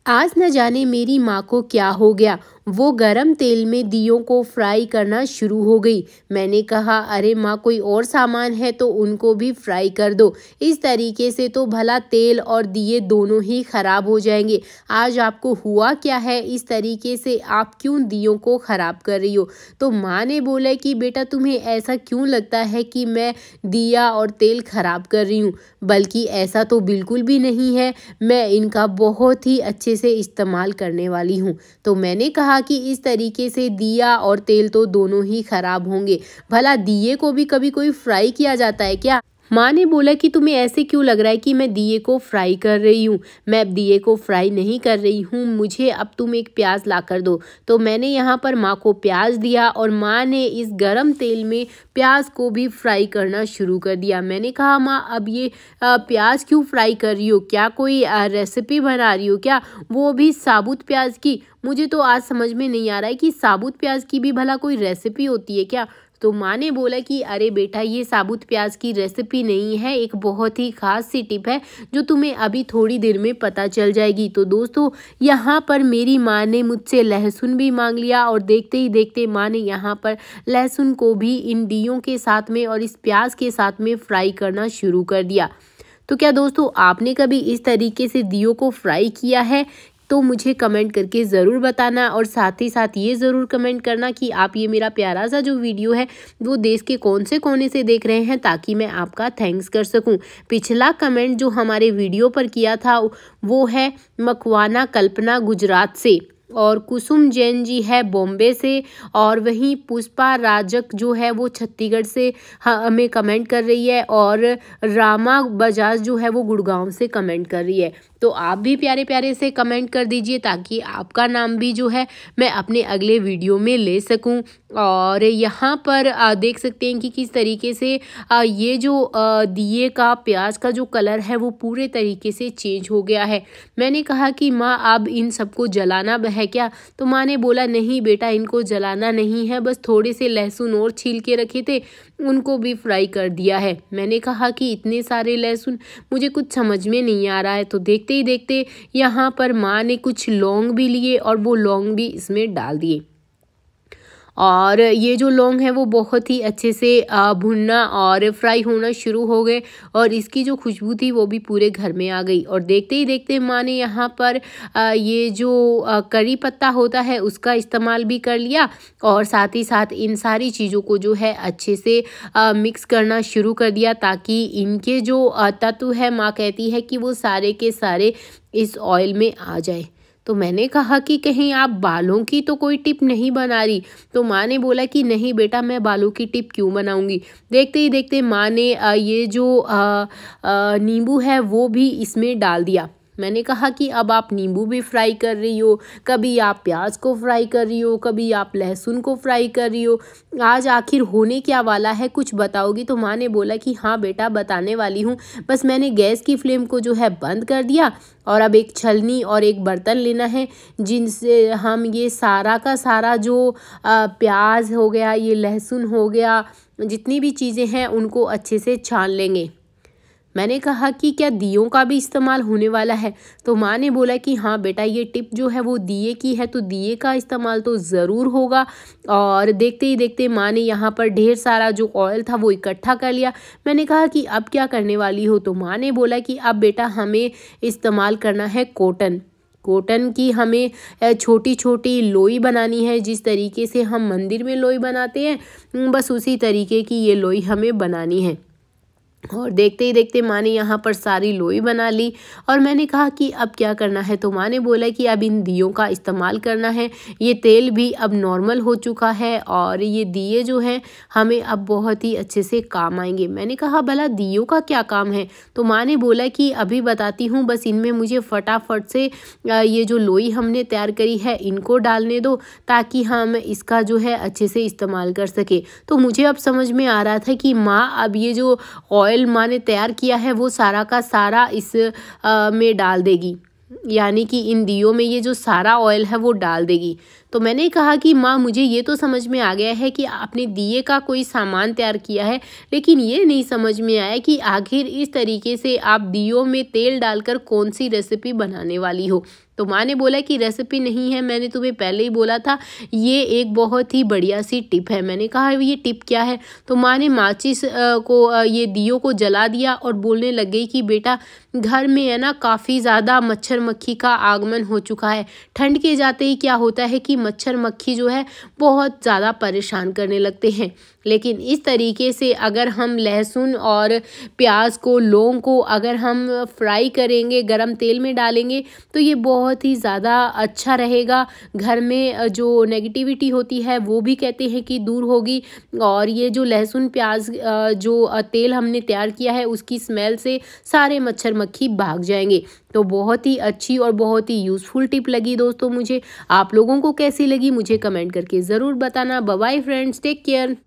आज न जाने मेरी माँ को क्या हो गया, वो गरम तेल में दियों को फ्राई करना शुरू हो गई। मैंने कहा, अरे माँ, कोई और सामान है तो उनको भी फ्राई कर दो। इस तरीके से तो भला तेल और दिए दोनों ही खराब हो जाएंगे। आज आपको हुआ क्या है, इस तरीके से आप क्यों दियों को खराब कर रही हो? तो माँ ने बोला कि बेटा, तुम्हें ऐसा क्यों लगता है कि मैं दिया और तेल खराब कर रही हूँ? बल्कि ऐसा तो बिल्कुल भी नहीं है, मैं इनका बहुत ही अच्छे से इस्तेमाल करने वाली हूँ। तो मैंने कहा कि इस तरीके से दिया और तेल तो दोनों ही खराब होंगे। भला दिए को भी कभी कोई फ्राई किया जाता है क्या? माँ ने बोला कि तुम्हें ऐसे क्यों लग रहा है कि मैं दिए को फ्राई कर रही हूँ? मैं अब दिए को फ्राई नहीं कर रही हूँ, मुझे अब तुम एक प्याज ला कर दो। तो मैंने यहाँ पर माँ को प्याज दिया और माँ ने इस गरम तेल में प्याज को भी फ्राई करना शुरू कर दिया। मैंने कहा, माँ, अब ये प्याज क्यों फ्राई कर रही हो? क्या कोई रेसिपी बना रही हो क्या? वो भी साबुत प्याज की? मुझे तो आज समझ में नहीं आ रहा है कि साबुत प्याज की भी भला कोई रेसिपी होती है क्या? तो माँ ने बोला कि अरे बेटा, ये साबुत प्याज की रेसिपी नहीं है, एक बहुत ही खास सी टिप है जो तुम्हें अभी थोड़ी देर में पता चल जाएगी। तो दोस्तों, यहाँ पर मेरी माँ ने मुझसे लहसुन भी मांग लिया और देखते ही देखते माँ ने यहाँ पर लहसुन को भी इन दियों के साथ में और इस प्याज के साथ में फ्राई करना शुरू कर दिया। तो क्या दोस्तों, आपने कभी इस तरीके से दियों को फ्राई किया है? तो मुझे कमेंट करके ज़रूर बताना और साथ ही साथ ये ज़रूर कमेंट करना कि आप ये मेरा प्यारा सा जो वीडियो है वो देश के कौन से कोने से देख रहे हैं, ताकि मैं आपका थैंक्स कर सकूं। पिछला कमेंट जो हमारे वीडियो पर किया था वो है मकवाना कल्पना गुजरात से, और कुसुम जैन जी है बॉम्बे से, और वहीं पुष्पा राजक जो है वो छत्तीसगढ़ से हमें कमेंट कर रही है, और रामा बजाज जो है वो गुड़गांव से कमेंट कर रही है। तो आप भी प्यारे प्यारे से कमेंट कर दीजिए ताकि आपका नाम भी जो है मैं अपने अगले वीडियो में ले सकूं। और यहाँ पर देख सकते हैं कि किस तरीके से ये जो दिए का प्याज का जो कलर है वो पूरे तरीके से चेंज हो गया है। मैंने कहा कि माँ, अब इन सबको जलाना है क्या? तो माँ ने बोला, नहीं बेटा, इनको जलाना नहीं है, बस थोड़े से लहसुन और छील के रखे थे, उनको भी फ्राई कर दिया है। मैंने कहा कि इतने सारे लहसुन, मुझे कुछ समझ में नहीं आ रहा है। तो देखते ही देखते यहाँ पर माँ ने कुछ लौंग भी लिए और वो लौंग भी इसमें डाल दिए, और ये जो लौंग है वो बहुत ही अच्छे से भुनना और फ्राई होना शुरू हो गए, और इसकी जो खुशबू थी वो भी पूरे घर में आ गई। और देखते ही देखते माँ ने यहाँ पर ये जो करी पत्ता होता है उसका इस्तेमाल भी कर लिया, और साथ ही साथ इन सारी चीज़ों को जो है अच्छे से मिक्स करना शुरू कर दिया, ताकि इनके जो तत्व है, माँ कहती है कि वो सारे के सारे इस ऑयल में आ जाए। तो मैंने कहा कि कहीं आप बालों की तो कोई टिप नहीं बना रही? तो माँ ने बोला कि नहीं बेटा, मैं बालों की टिप क्यों बनाऊंगी। देखते ही देखते माँ ने ये जो नींबू है वो भी इसमें डाल दिया। मैंने कहा कि अब आप नींबू भी फ्राई कर रही हो, कभी आप प्याज को फ्राई कर रही हो, कभी आप लहसुन को फ्राई कर रही हो, आज आखिर होने क्या वाला है, कुछ बताओगी? तो माँ ने बोला कि हाँ बेटा, बताने वाली हूँ। बस मैंने गैस की फ्लेम को जो है बंद कर दिया, और अब एक छलनी और एक बर्तन लेना है जिनसे हम ये सारा का सारा जो प्याज हो गया, ये लहसुन हो गया, जितनी भी चीज़ें हैं उनको अच्छे से छान लेंगे। मैंने कहा कि क्या दियों का भी इस्तेमाल होने वाला है? तो माँ ने बोला कि हाँ बेटा, ये टिप जो है वो दिए की है, तो दिए का इस्तेमाल तो ज़रूर होगा। और देखते ही देखते माँ ने यहाँ पर ढेर सारा जो ऑयल था वो इकट्ठा कर लिया। मैंने कहा कि अब क्या करने वाली हो? तो माँ ने बोला कि अब बेटा, हमें इस्तेमाल करना है कॉटन की। हमें छोटी छोटी लोई बनानी है, जिस तरीके से हम मंदिर में लोई बनाते हैं, बस उसी तरीके की ये लोई हमें बनानी है। और देखते ही देखते माँ ने यहाँ पर सारी लोई बना ली, और मैंने कहा कि अब क्या करना है? तो माँ ने बोला कि अब इन दियों का इस्तेमाल करना है। ये तेल भी अब नॉर्मल हो चुका है, और ये दिए जो हैं हमें अब बहुत ही अच्छे से काम आएंगे। मैंने कहा, भला दियों का क्या काम है? तो माँ ने बोला कि अभी बताती हूँ, बस इनमें मुझे फटाफट से ये जो लोई हमने तैयार करी है इनको डालने दो, ताकि हम इसका जो है अच्छे से इस्तेमाल कर सके। तो मुझे अब समझ में आ रहा था कि माँ अब ये जो ऑयल माँ ने तैयार किया है वो सारा का सारा इस में डाल देगी, यानी कि इन दियों में ये जो सारा ऑयल है वो डाल देगी। तो मैंने कहा कि माँ, मुझे ये तो समझ में आ गया है कि आपने दिए का कोई सामान तैयार किया है, लेकिन ये नहीं समझ में आया कि आखिर इस तरीके से आप दियों में तेल डालकर कौन सी रेसिपी बनाने वाली हो। तो माँ ने बोला कि रेसिपी नहीं है, मैंने तुम्हें पहले ही बोला था, ये एक बहुत ही बढ़िया सी टिप है। मैंने कहा ये टिप क्या है? तो माँ ने माचिस को ये दियों को जला दिया और बोलने लग गई कि बेटा घर में है ना काफ़ी ज़्यादा मच्छर मक्खी का आगमन हो चुका है। ठंड के जाते ही क्या होता है कि मच्छर मक्खी जो है बहुत ज़्यादा परेशान करने लगते हैं। लेकिन इस तरीके से अगर हम लहसुन और प्याज को, लौंग को अगर हम फ्राई करेंगे, गरम तेल में डालेंगे, तो ये बहुत ही ज़्यादा अच्छा रहेगा। घर में जो नेगेटिविटी होती है वो भी कहते हैं कि दूर होगी, और ये जो लहसुन प्याज जो तेल हमने तैयार किया है उसकी स्मेल से सारे मच्छर मक्खी भाग जाएंगे। तो बहुत ही अच्छी और बहुत ही यूज़फुल टिप लगी दोस्तों मुझे। आप लोगों को कैसी लगी मुझे कमेंट करके ज़रूर बताना। Bye bye friends, take care.